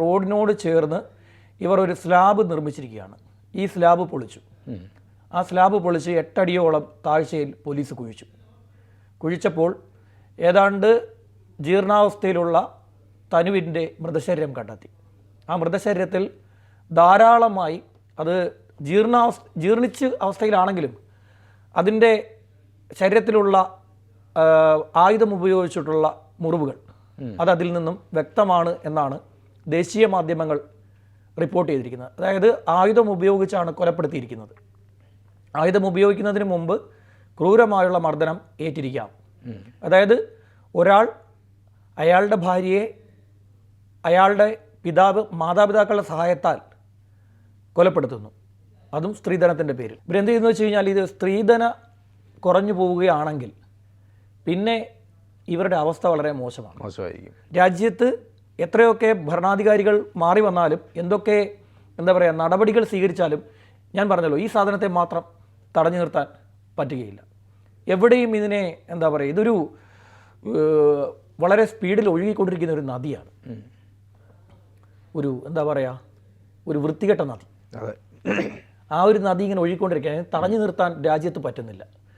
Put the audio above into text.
റോഡിനോട് ചേർന്ന് ഇവർ ഒരു സ്ലാബ് നിർമ്മിച്ചിരിക്കുകയാണ്. ഈ സ്ലാബ് പൊളിച്ചു. ആ സ്ലാബ് പൊളിച്ച് 8 അടിയോളം താഴ്ചയിൽ പോലീസ് കുഴിച്ചപ്പോൾ ഏതാണ്ട് ജീർണാവസ്ഥയിലുള്ള തനുവിൻ്റെ മൃതശരീരം കണ്ടെത്തി. ആ മൃതശരീരത്തിൽ ധാരാളമായി അത് ജീർണിച്ച അവസ്ഥയിലാണെങ്കിലും അതിൻ്റെ ശരീരത്തിലുള്ള ആയുധം ഉപയോഗിച്ചിട്ടുള്ള മുറിവുകൾ അതിൽ നിന്നും വ്യക്തമാണ് എന്നാണ് ദേശീയ മാധ്യമങ്ങൾ റിപ്പോർട്ട് ചെയ്തിരിക്കുന്നത്. അതായത് ആയുധം ഉപയോഗിച്ചാണ് കൊലപ്പെടുത്തിയിരിക്കുന്നത്. ആയുധം ഉപയോഗിക്കുന്നതിന് മുമ്പ് ക്രൂരമായുള്ള മർദ്ദനം ഏറ്റിരിക്കാം. അതായത് ഒരാൾ അയാളുടെ ഭാര്യയെ അയാളുടെ മാതാപിതാക്കളുടെ സഹായത്താൽ കൊലപ്പെടുത്തുന്നു, അതും സ്ത്രീധനത്തിൻ്റെ പേരിൽ. ഇവരെന്ത് ചെയ്യുന്നു വെച്ച് കഴിഞ്ഞാൽ, ഇത് സ്ത്രീധന കുറഞ്ഞു പോവുകയാണെങ്കിൽ പിന്നെ ഇവരുടെ അവസ്ഥ വളരെ മോശമായിരിക്കും. രാജ്യത്ത് എത്രയൊക്കെ ഭരണാധികാരികൾ മാറി വന്നാലും എന്തൊക്കെ നടപടികൾ സ്വീകരിച്ചാലും ഞാൻ പറഞ്ഞല്ലോ, ഈ സാധനത്തെ മാത്രം തടഞ്ഞു നിർത്താൻ പറ്റുകയില്ല. എവിടെയും ഇതിനെ ഇതൊരു വളരെ സ്പീഡിൽ ഒഴുകിക്കൊണ്ടിരിക്കുന്ന ഒരു നദിയാണ്. ഒരു ഒരു വൃത്തികെട്ട നദി. ആ ഒരു നദി ഇങ്ങനെ ഒഴുകിക്കൊണ്ടിരിക്കുകയാണ്. തടഞ്ഞു നിർത്താൻ രാജ്യത്ത് പറ്റുന്നില്ല.